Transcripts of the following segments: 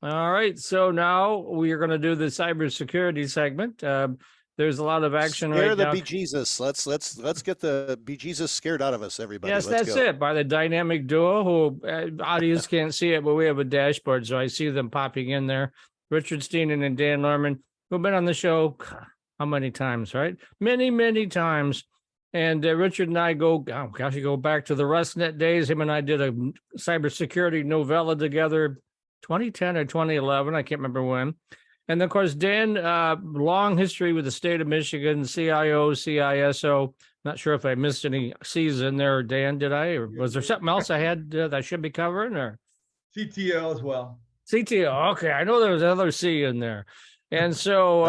All right, so now we are going to do the cybersecurity segment. There's a lot of action Scare right the now. bejesus. Let's get the bejesus scared out of us, everybody. Yes, Let's that's go. it. By the dynamic duo, who audience can't see it, but we have a dashboard, so I see them popping in there. Richard Stiennon and Dan Lohrmann, who've been on the show how many times, right? Many, many times. And Richard and I go, oh gosh, you go back to the RustNet days. Him and I did a cybersecurity novella together, 2010 or 2011. I can't remember when. And of course, Dan, long history with the state of Michigan, CIO, CISO. Not sure if I missed any C's in there, Dan, did I? Or was there something else I had that I should be covering? Or CTO as well. CTO. Okay, I know there was another C in there. And so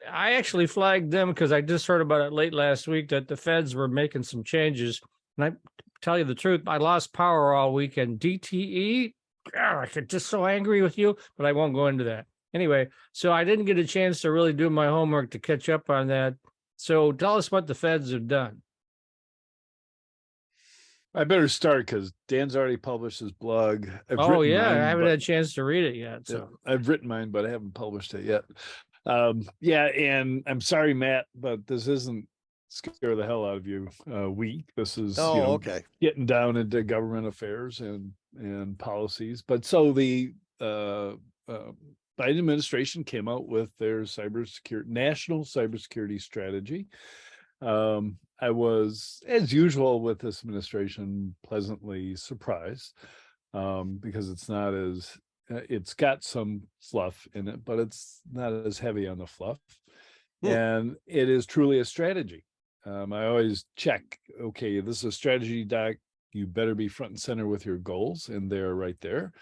I actually flagged them because I just heard about it late last week that the feds were making some changes. And I tell you the truth, I lost power all weekend. DTE, I get just so angry with you, but I won't go into that. Anyway, so I didn't get a chance to really do my homework to catch up on that. So tell us what the feds have done. I better start because Dan's already published his blog. I haven't had a chance to read it yet. So yeah, I've written mine, but I haven't published it yet. And I'm sorry, Matt, but this isn't scare the hell out of you week. This is okay. Getting down into government affairs and policies. But so the Biden administration came out with their National Cybersecurity Strategy. I was, as usual with this administration, pleasantly surprised because it's got some fluff in it, but it's not as heavy on the fluff. And it is truly a strategy. I always check, okay, this is a strategy doc. You better be front and center with your goals, and they're right there.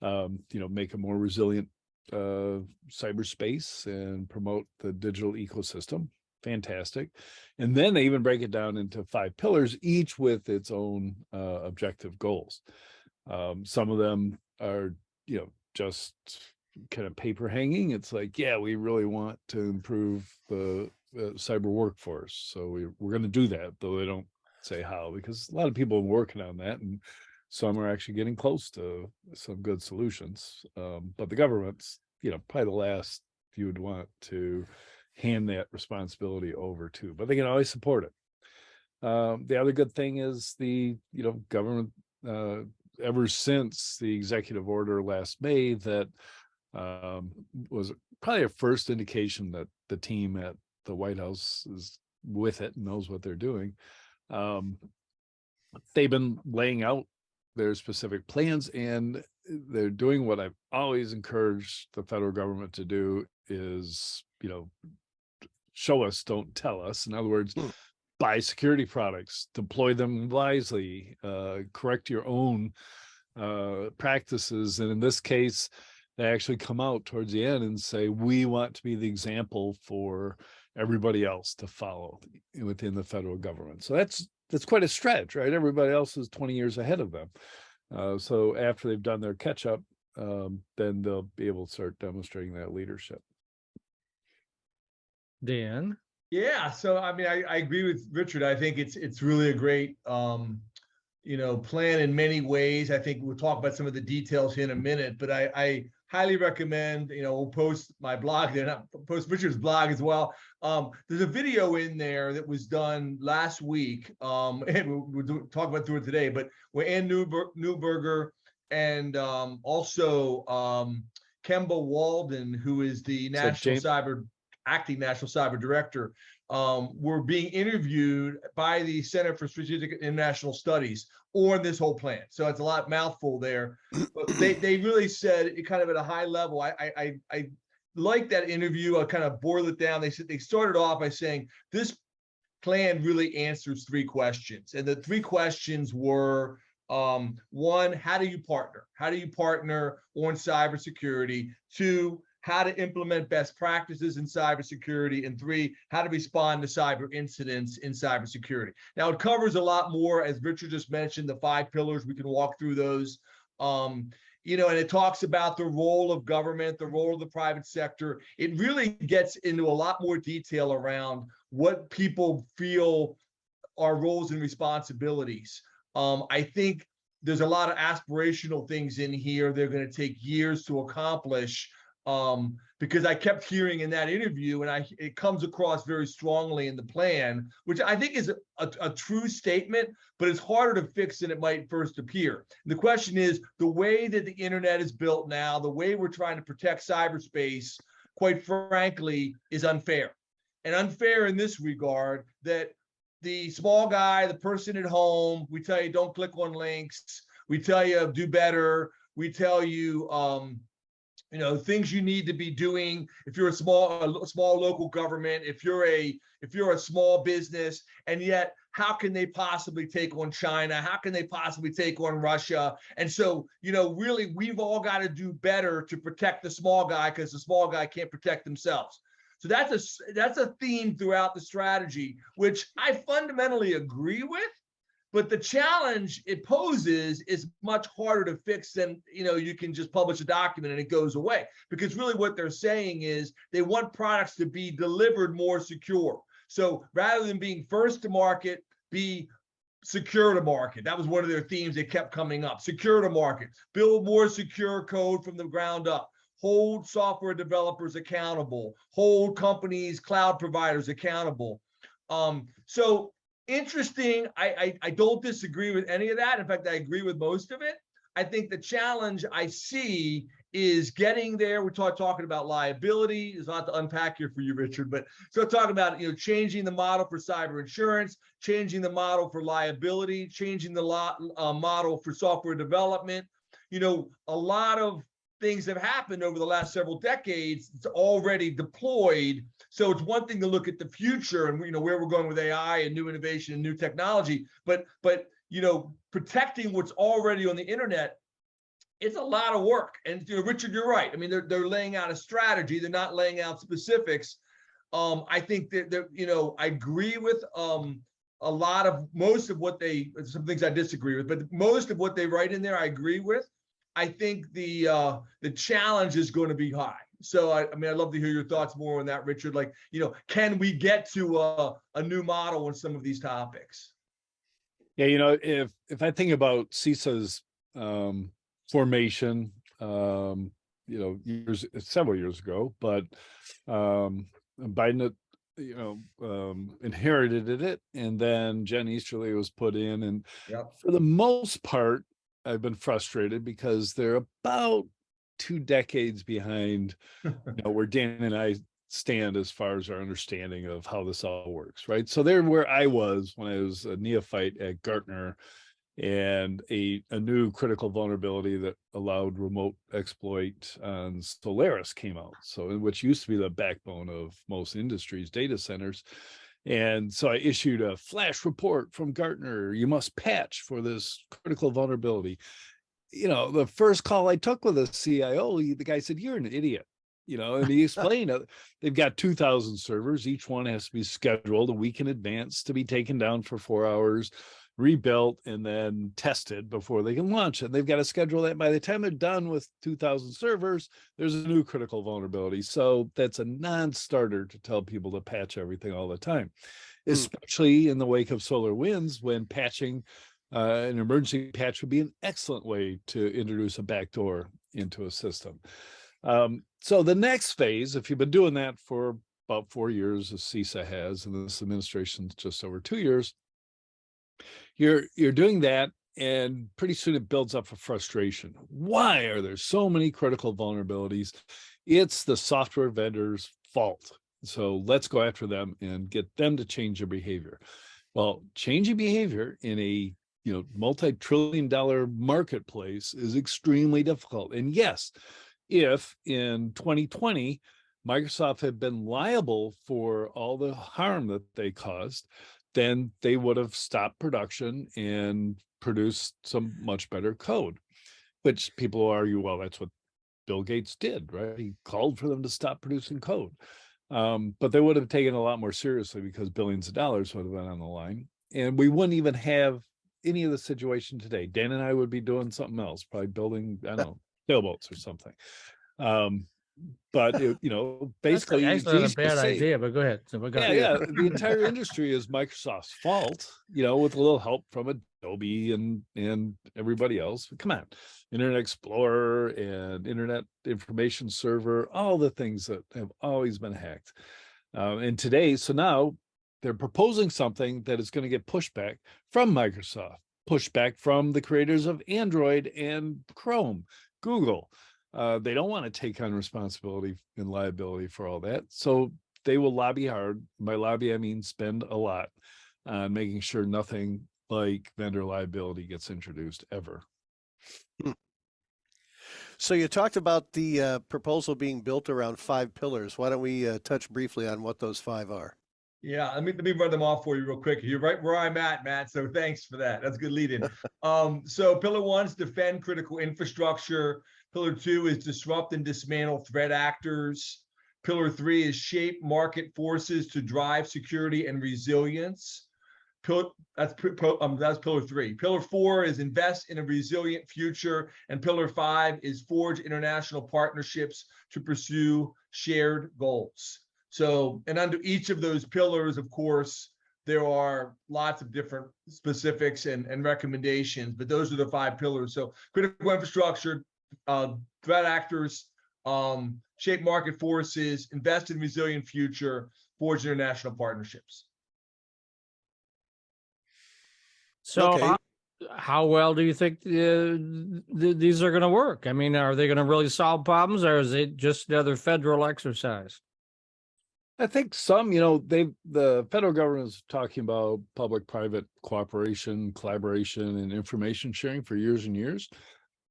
Make a more resilient cyberspace and promote the digital ecosystem. Fantastic. And then they even break it down into 5 pillars, each with its own objective goals. Some of them are, just kind of paper hanging. It's like, yeah, we really want to improve the cyber workforce. So we're going to do that, though they don't say how, because a lot of people are working on that, and some are actually getting close to some good solutions. But the government's, probably the last you would want to hand that responsibility over to, but they can always support it. The other good thing is the, government, ever since the executive order last May, that was probably a first indication that the team at the White House is with it and knows what they're doing. They've been laying out their specific plans, and they're doing what I've always encouraged the federal government to do is, show us, don't tell us. In other words, buy security products, deploy them wisely, correct your own practices. And in this case, they actually come out towards the end and say, we want to be the example for everybody else to follow within the federal government. So that's quite a stretch, right? Everybody else is 20 years ahead of them. So after they've done their catch up, then they'll be able to start demonstrating that leadership. Dan? Yeah, so I mean, I agree with Richard. I think it's really a great plan in many ways. I think we'll talk about some of the details here in a minute, but I highly recommend, we'll post my blog there, not post Richard's blog as well. There's a video in there that was done last week, and we'll talk about through it today, but where Ann Neuberger and also Kemba Walden, who is the acting National Cyber Director, were being interviewed by the Center for Strategic International Studies on this whole plan. So it's a lot mouthful there, but they really said it kind of at a high level. I like that interview. I kind of boiled it down. They started off by saying this plan really answers 3 questions, and the 3 questions were: 1, how do you partner? How do you partner on cybersecurity? 2, how to implement best practices in cybersecurity, and 3, how to respond to cyber incidents in cybersecurity. Now, it covers a lot more, as Richard just mentioned, the 5 pillars. We can walk through those. And it talks about the role of government, the role of the private sector. It really gets into a lot more detail around what people feel are roles and responsibilities. I think there's a lot of aspirational things in here. They're going to take years to accomplish. Because I kept hearing in that interview, and it comes across very strongly in the plan, which I think is a true statement, but it's harder to fix than it might first appear. And the question is, the way that the internet is built now, the way we're trying to protect cyberspace, quite frankly, is unfair. And unfair in this regard, that the small guy, the person at home, we tell you don't click on links, we tell you do better, we tell you things you need to be doing if you're a small local government, if you're a small business, and yet how can they possibly take on China? How can they possibly take on Russia? And so, really, we've all got to do better to protect the small guy, because the small guy can't protect themselves. So that's a theme throughout the strategy, which I fundamentally agree with. But the challenge it poses is much harder to fix than, you can just publish a document and it goes away. Because really what they're saying is they want products to be delivered more secure. So rather than being first to market, be secure to market. That was one of their themes that kept coming up. Secure to market, build more secure code from the ground up, hold software developers accountable, hold companies, cloud providers accountable. So interesting. I don't disagree with any of that. In fact, I agree with most of it. I think the challenge I see is getting there. We're talking about liability. There's a lot to unpack here for you, Richard, but so talking about changing the model for cyber insurance, changing the model for liability, changing the model for software development. A lot of things have happened over the last several decades. It's already deployed. So it's one thing to look at the future and where we're going with AI and new innovation and new technology, but protecting what's already on the internet, it's a lot of work. And Richard, you're right. I mean, they're laying out a strategy. They're not laying out specifics. I think that I agree with most of what some things I disagree with, but most of what they write in there, I agree with. I think the challenge is going to be high. So I'd love to hear your thoughts more on that, Richard. Like, can we get to a new model on some of these topics? Yeah, if I think about CISA's formation, several years ago, but Biden, inherited it, and then Jen Easterly was put in, and for the most part, I've been frustrated because they're about 2 decades behind, where Dan and I stand as far as our understanding of how this all works, right? So they're where I was when I was a neophyte at Gartner, and a new critical vulnerability that allowed remote exploit on Solaris came out. So, which used to be the backbone of most industries' data centers. And so I issued a flash report from Gartner. You must patch for this critical vulnerability. The first call I took with a CIO, the guy said, "You're an idiot." And he explained they've got 2,000 servers. Each one has to be scheduled a week in advance to be taken down for 4 hours, rebuilt, and then tested before they can launch it. They've got to schedule that. By the time they're done with 2,000 servers, there's a new critical vulnerability. So that's a non-starter to tell people to patch everything all the time, especially in the wake of SolarWinds, when patching an emergency patch would be an excellent way to introduce a backdoor into a system. So the next phase, if you've been doing that for about 4 years, as CISA has, and this administration's just over 2 years, you're doing that, and pretty soon it builds up a frustration. Why are there so many critical vulnerabilities? It's the software vendor's fault. So let's go after them and get them to change their behavior. Well, changing behavior in a multi-trillion-dollar marketplace is extremely difficult. And yes, if in 2020 Microsoft had been liable for all the harm that they caused, then they would have stopped production and produced some much better code, which people argue, well, that's what Bill Gates did, right? He called for them to stop producing code. But they would have taken it a lot more seriously, because billions of dollars would have been on the line. And we wouldn't even have any of the situation today. Dan and I would be doing something else, probably building, I don't know, sailboats or something. but basically that's it's not a easy to bad say. idea, but go ahead. So go ahead. Yeah, the entire industry is Microsoft's fault, with a little help from Adobe and everybody else. But come on, Internet Explorer and Internet Information Server, all the things that have always been hacked. And today, so now they're proposing something that is going to get pushback from Microsoft, pushback from the creators of Android and Chrome, Google. They don't want to take on responsibility and liability for all that. So they will lobby hard. By lobby, I mean spend a lot on making sure nothing like vendor liability gets introduced ever. So you talked about the proposal being built around 5 pillars. Why don't we touch briefly on what those 5 are? Yeah, let me run them off for you real quick. You're right where I'm at, Matt. So thanks for that. That's a good lead in. So pillar 1 is defend critical infrastructure. Pillar 2 is disrupt and dismantle threat actors. Pillar 3 is shape market forces to drive security and resilience. That's pillar 3. Pillar 4 is invest in a resilient future, and pillar 5 is forge international partnerships to pursue shared goals. So, and under each of those pillars, of course, there are lots of different specifics and recommendations, but those are the 5 pillars. So critical infrastructure, threat actors, shape market forces, invest in resilient future, forge international partnerships. So Okay. how well do you think these are going to work? I mean, are they going to really solve problems, or is it just another federal exercise? I think some, the federal government is talking about public-private cooperation, collaboration, and information sharing for years and years.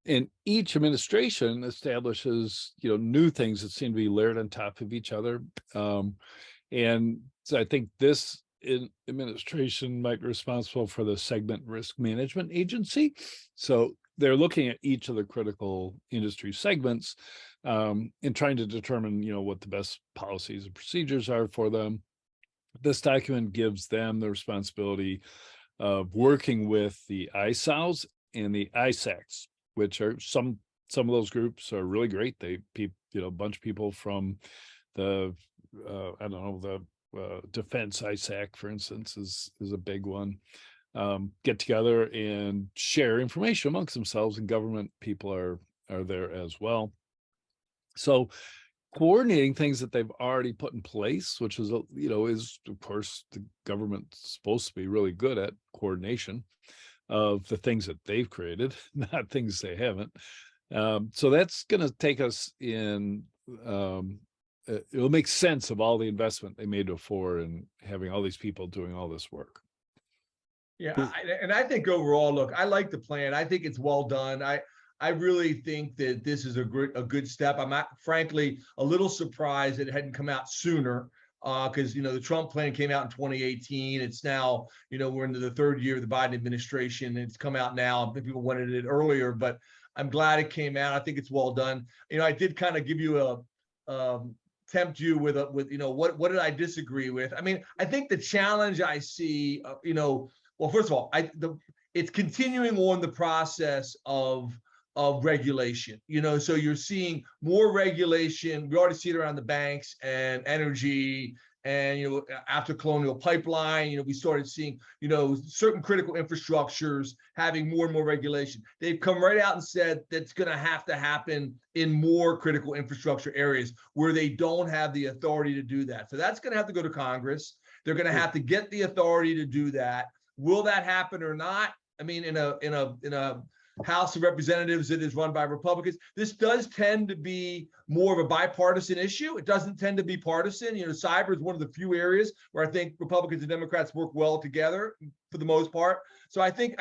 And each administration establishes, new things that seem to be layered on top of each other. And so I think this administration might be responsible for the Segment Risk Management Agency. So they're looking at each of the critical industry segments and trying to determine, what the best policies and procedures are for them. This document gives them the responsibility of working with the ISOWs and the ISACs, which are some of those groups are really great. A bunch of people from the defense ISAC, for instance, is a big one. Get together and share information amongst themselves, and government people are there as well. So coordinating things that they've already put in place, which is of course the government's supposed to be really good at coordination of the things that they've created, not things they haven't. So that's going to take us in. It'll make sense of all the investment they made before and having all these people doing all this work. Yeah, I think overall, look, I like the plan. I think it's well done. I really think that this is a good step. I'm frankly a little surprised that it hadn't come out sooner, because the Trump plan came out in 2018. It's now we're into the 3rd year of the Biden administration, and it's come out now. I think people wanted it earlier, but I'm glad it came out. I think it's well done. I did kind of give you tempt you with what did I disagree with? I mean, I think the challenge I see, well, first of all, it's continuing on the process of regulation. So you're seeing more regulation. We already see it around the banks and energy, and after Colonial Pipeline, we started seeing certain critical infrastructures having more and more regulation. They've come right out and said that's going to happen in more critical infrastructure areas where they don't have the authority to do that. So that's going to have to go to Congress. They're going to have to get the authority to do that. Will that happen or not? I mean, in a House of Representatives that is run by Republicans, this does tend to be more of a bipartisan issue. It doesn't tend to be partisan. Cyber is one of the few areas where I think Republicans and Democrats work well together for the most part. So I think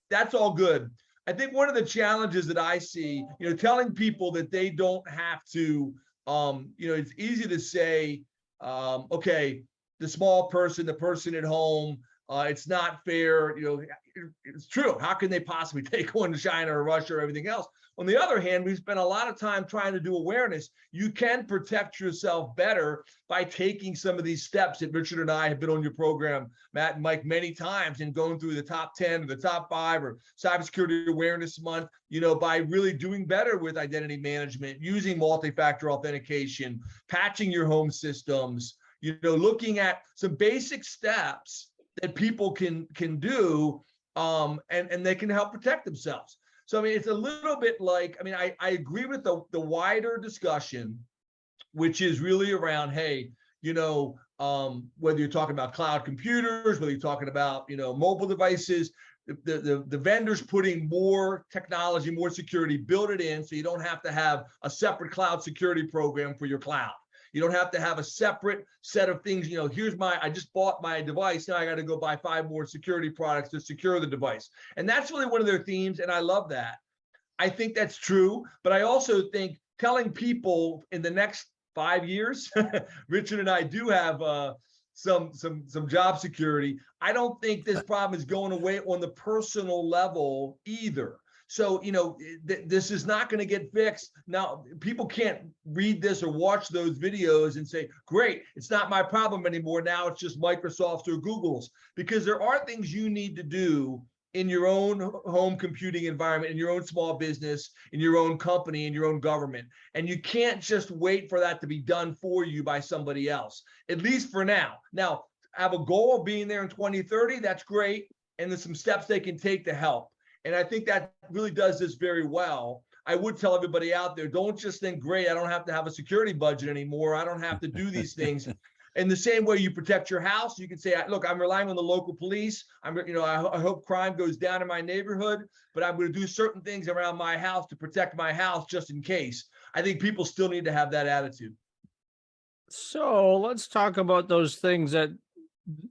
that's all good. I think one of the challenges that I see, telling people that they don't have to, it's easy to say, okay, the small person, the person at home, It's not fair. It's true. How can they possibly take on China or Russia or everything else? On the other hand, we spent a lot of time trying to do awareness. You can protect yourself better by taking some of these steps that Richard and I have been on your program, Matt and Mike, many times, and going through the top 10 or the top 5 or Cybersecurity Awareness Month, by really doing better with identity management, using multi-factor authentication, patching your home systems, looking at some basic steps that people can do, and they can help protect themselves. So, it's a little bit like, I agree with the wider discussion, which is really around, hey, whether you're talking about cloud computers, whether you're talking about, mobile devices, the vendors putting more technology, more security, build it in so you don't have to have a separate cloud security program for your cloud. You don't have to have a separate set of things. I just bought my device. Now I got to go buy 5 more security products to secure the device. And that's really one of their themes. And I love that. I think that's true. But I also think telling people in the next 5 years, Richard and I do have some job security. I don't think this problem is going away on the personal level either. So, this is not going to get fixed. Now, people can't read this or watch those videos and say, great, it's not my problem anymore. Now it's just Microsoft's or Google's, because there are things you need to do in your own home computing environment, in your own small business, in your own company, in your own government. And you can't just wait for that to be done for you by somebody else, at least for now. Now, have a goal of being there in 2030. That's great. And there's some steps they can take to help. And I think that really does this very well. I would tell everybody out there, don't just think, great, I don't have to have a security budget anymore. I don't have to do these things. In the same way you protect your house, you can say, look, I'm relying on the local police. I hope crime goes down in my neighborhood, but I'm going to do certain things around my house to protect my house just in case. I think people still need to have that attitude. So let's talk about those things that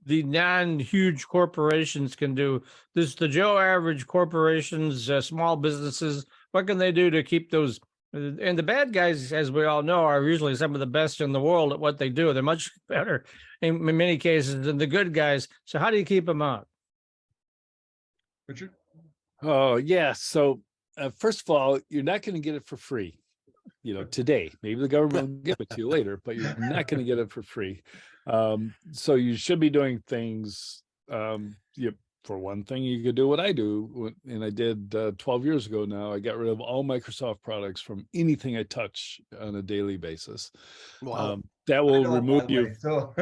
the non-huge corporations can do. The Joe average corporations, small businesses, what can they do to keep those? And the bad guys, as we all know, are usually some of the best in the world at what they do. They're much better in many cases than the good guys. So how do you keep them out? Richard? Oh, yeah. So first of all, you're not going to get it for free. Today, maybe the government will give it to you later, but you're not going to get it for free. So you should be doing things. For one thing, you could do what I do, and I did 12 years ago now. I got rid of all Microsoft products from anything I touch on a daily basis. Wow. That will remove you. So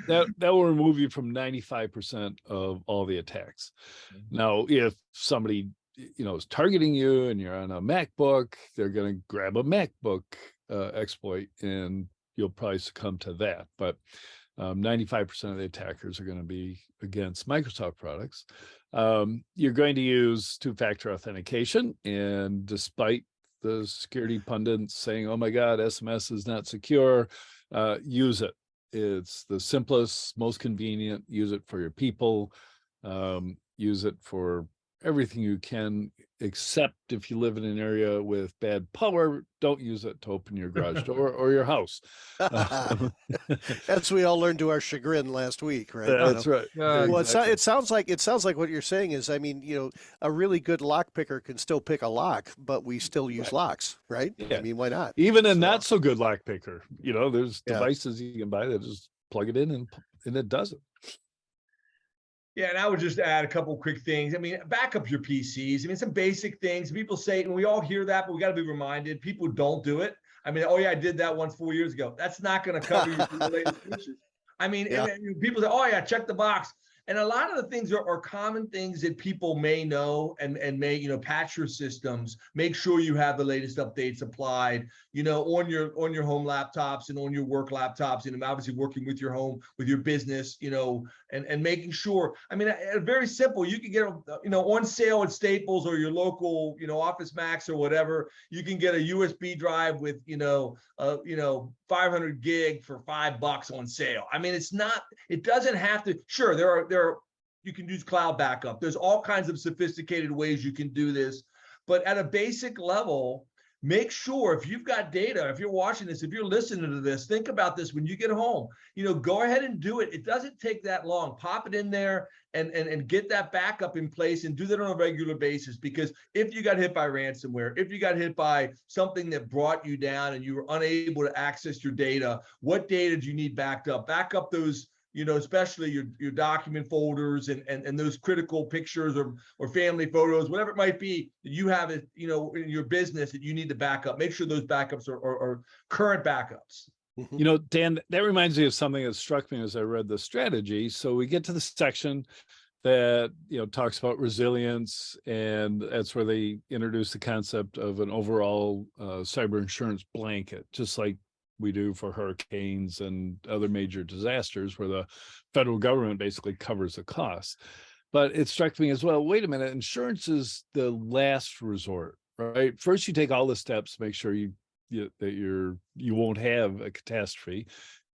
that will remove you from 95% of all the attacks. Now, if somebody is targeting you and you're on a MacBook, they're going to grab a MacBook exploit, and you'll probably succumb to that. But 95% of the attackers are going to be against Microsoft products. You're going to use two-factor authentication, and despite the security pundits saying, oh my God, SMS is not secure, use it. It's the simplest, most convenient. Use it for your people. Use it for everything you can, except if you live in an area with bad power, don't use it to open your garage door or your house. As we all learned to our chagrin last week, right? That's right. Well, Exactly. it sounds like what you're saying is, a really good lock picker can still pick a lock, but we still use locks, right? Yeah. Why not? Even a not so good lock picker, there's devices you can buy that just plug it in and it does it. Yeah, and I would just add a couple of quick things. Back up your PCs. Some basic things. People say, and we all hear that, but we got to be reminded, people don't do it. Oh yeah, I did that once 4 years ago. That's not going to cover you for the latest issues. And people say, oh yeah, check the box. And a lot of the things are common things that people may know and may, patch your systems, make sure you have the latest updates applied, on your home laptops and on your work laptops, and obviously working with your home, with your business, and making sure, very simple, you can get, on sale at Staples or your local, Office Max or whatever, you can get a USB drive with, 500 gig for $5 on sale. It doesn't have to, sure, you can use cloud backup. There's all kinds of sophisticated ways you can do this, but at a basic level, make sure if you've got data, if you're watching this, if you're listening to this, think about this when you get home. Go ahead and do it. It doesn't take that long. Pop it in there and get that backup in place and do that on a regular basis. Because if you got hit by ransomware, if you got hit by something that brought you down and you were unable to access your data, what data do you need backed up? Back up those, especially your document folders and those critical pictures or family photos, whatever it might be that you have it, in your business that you need to back up. Make sure those backups are current backups. Dan, that reminds me of something that struck me as I read the strategy. So we get to the section that, talks about resilience, and that's where they introduce the concept of an overall cyber insurance blanket, just like we do for hurricanes and other major disasters, where the federal government basically covers the cost. But it struck me as well, wait a minute, insurance is the last resort, right? First, you take all the steps to make sure you won't have a catastrophe.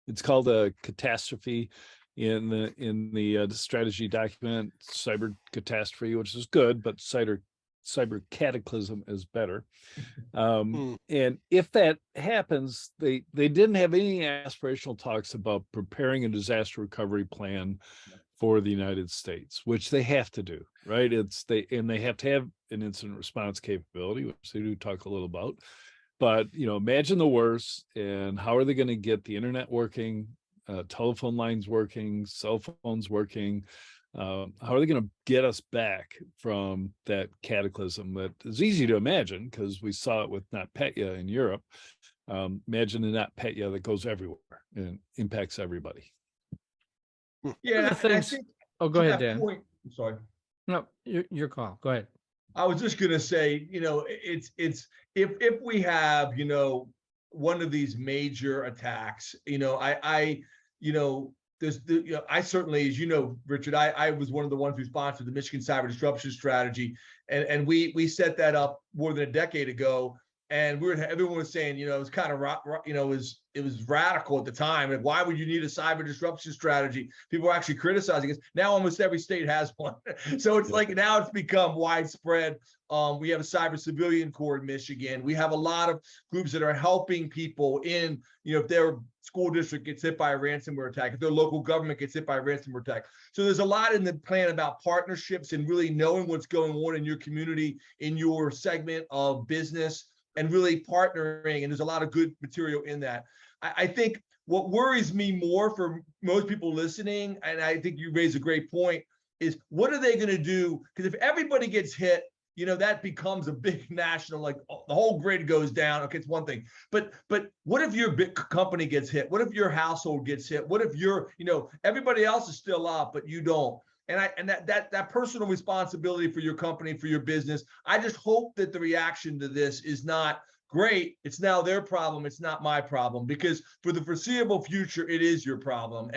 It's called a catastrophe in the strategy document, cyber catastrophe, which is good, but cyber cataclysm is better. And if that happens, they didn't have any aspirational talks about preparing a disaster recovery plan for the United States, which they have to do, right? They have to have an incident response capability, which they do talk a little about. But imagine the worst, and how are they going to get the internet working, telephone lines working, cell phones working? How are they going to get us back from that cataclysm that is easy to imagine because we saw it with NotPetya in Europe? Imagine the NotPetya that goes everywhere and impacts everybody. Yeah, I think. Oh, go ahead, Dan. I'm sorry. No, your call. Go ahead. I was just going to say, it's if we have, one of these major attacks, I certainly, as you know, Richard, I was one of the ones who sponsored the Michigan Cyber Disruption Strategy, and we set that up more than a decade ago. And everyone was saying, it was kind of, it was radical at the time. And why would you need a cyber disruption strategy? People were actually criticizing us. Now almost every state has one. So it's like now it's become widespread. We have a cyber civilian corps in Michigan. We have a lot of groups that are helping people in, if their school district gets hit by a ransomware attack, if their local government gets hit by a ransomware attack. So there's a lot in the plan about partnerships and really knowing what's going on in your community, in your segment of business, and really partnering, and there's a lot of good material in that. I think what worries me more for most people listening, and I think you raise a great point, is what are they going to do? Because if everybody gets hit, that becomes a big national, like the whole grid goes down. Okay, it's one thing. But what if your big company gets hit? What if your household gets hit? What if everybody else is still up, but you don't? And that personal responsibility for your company, for your business, I just hope that the reaction to this is not great. It's now their problem. It's not my problem, because for the foreseeable future, it is your problem.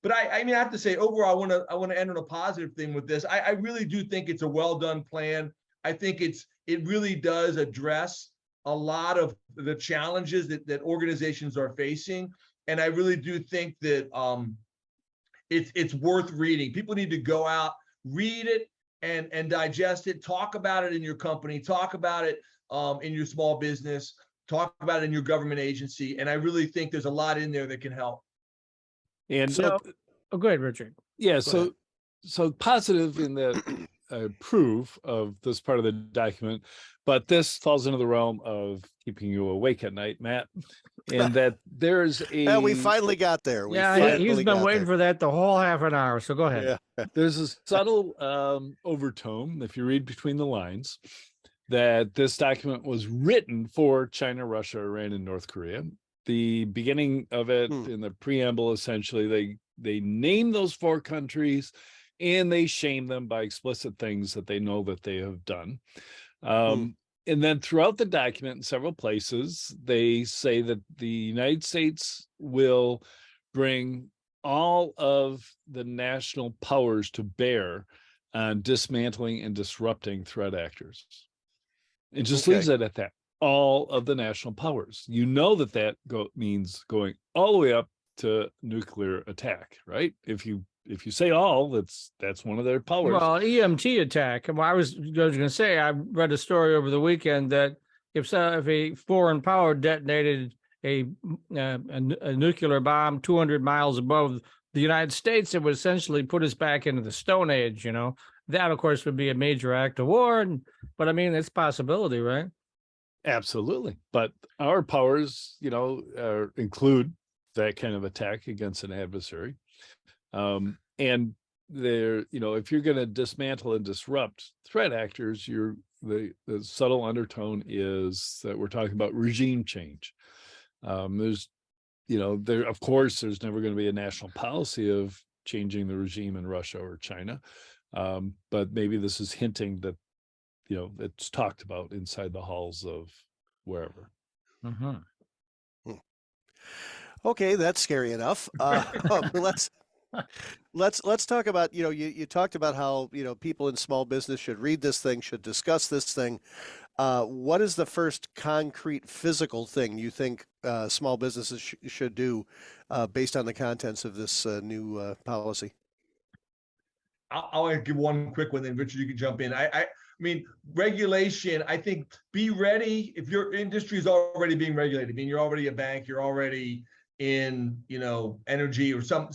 But I have to say, overall, I want to end on a positive thing with this. I really do think it's a well done plan. I think it really does address a lot of the challenges that organizations are facing, and I really do think that it's worth reading. People need to go out, read it, and digest it. Talk about it in your company. Talk about it in your small business. Talk about it in your government agency. And I really think there's a lot in there that can help. And So, go ahead, Richard. Yeah. So positive in that I approve of this part of the document, but this falls into the realm of keeping you awake at night, Matt. And that there's Well, we finally got there. He's been waiting for that the whole half an hour. So go ahead. Yeah. There's a subtle overtone, if you read between the lines, that this document was written for China, Russia, Iran, and North Korea. The beginning of it, in the preamble, essentially, they name those four countries and they shame them by explicit things that they know that they have done. And then throughout the document, in several places, they say that the United States will bring all of the national powers to bear on dismantling and disrupting threat actors. It just leaves it at that. All of the national powers. You know that means going all the way up to nuclear attack, right? If you say all, that's one of their powers. Well, EMT attack. Well, I was going to say, I read a story over the weekend that if a foreign power detonated a nuclear bomb 200 miles above the United States, it would essentially put us back into the Stone Age. That, of course, would be a major act of war. But I mean, it's a possibility, right? Absolutely. But our powers, include that kind of attack against an adversary. And if you're going to dismantle and disrupt threat actors, the subtle undertone is that we're talking about regime change. There's never going to be a national policy of changing the regime in Russia or China. But maybe this is hinting that, it's talked about inside the halls of wherever. Mm-hmm. Okay, that's scary enough. Let's talk about, you talked about how, people in small business should read this thing, should discuss this thing. What is the first concrete physical thing you think small businesses should do based on the contents of this new policy? I'll give one quick one, then Richard, you can jump in. I mean, regulation, I think, be ready if your industry is already being regulated. I mean, you're already a bank, you're already in, energy or some,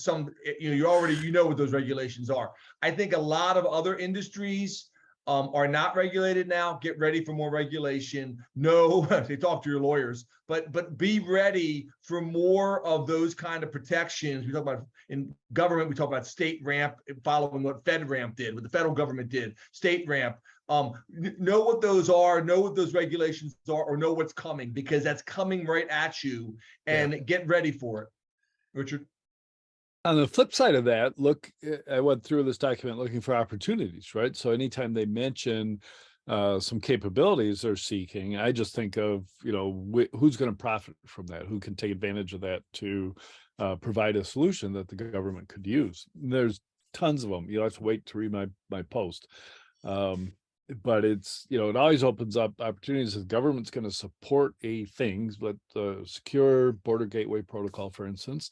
you already, what those regulations are. I think a lot of other industries are not regulated now. Get ready for more regulation. No, they talk to your lawyers, but be ready for more of those kind of protections. We talk about in government, we talk about state ramp, following what FedRAMP did, what the federal government did, state ramp. Know what those are, know what those regulations are, or know what's coming, because that's coming right at you, and get ready for it. Richard? On the flip side of that, I went through this document looking for opportunities, right? So anytime they mention some capabilities they're seeking, I just think of, who's going to profit from that, who can take advantage of that to provide a solution that the government could use. And there's tons of them. You have to wait to read my post. But it's, it always opens up opportunities. The government's going to support things, but the secure border gateway protocol, for instance,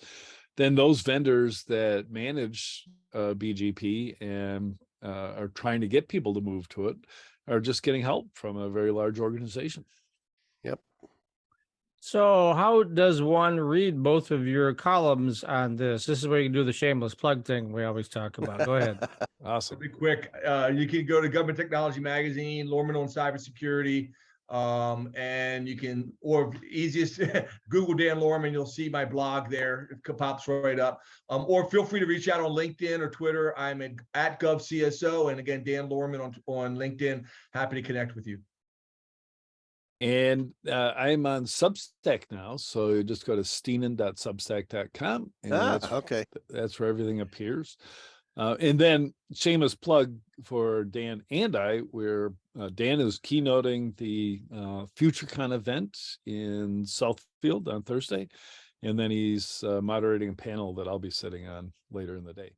then those vendors that manage BGP and are trying to get people to move to it are just getting help from a very large organization. Yep. So how does one read both of your columns on this? This is where you can do the shameless plug thing we always talk about. Go ahead. Awesome. I'll be quick. You can go to Government Technology Magazine, Lohrmann on cybersecurity, and you can, or easiest, Google Dan Lohrmann. You'll see my blog there. It pops right up. Or feel free to reach out on LinkedIn or Twitter. I'm at GovCSO, and again, Dan Lohrmann on LinkedIn. Happy to connect with you. And I'm on Substack now, so you just go to stiennon.substack.com, and that's where everything appears. And then shameless plug for Dan and I, where Dan is keynoting the FutureCon event in Southfield on Thursday, and then he's moderating a panel that I'll be sitting on later in the day.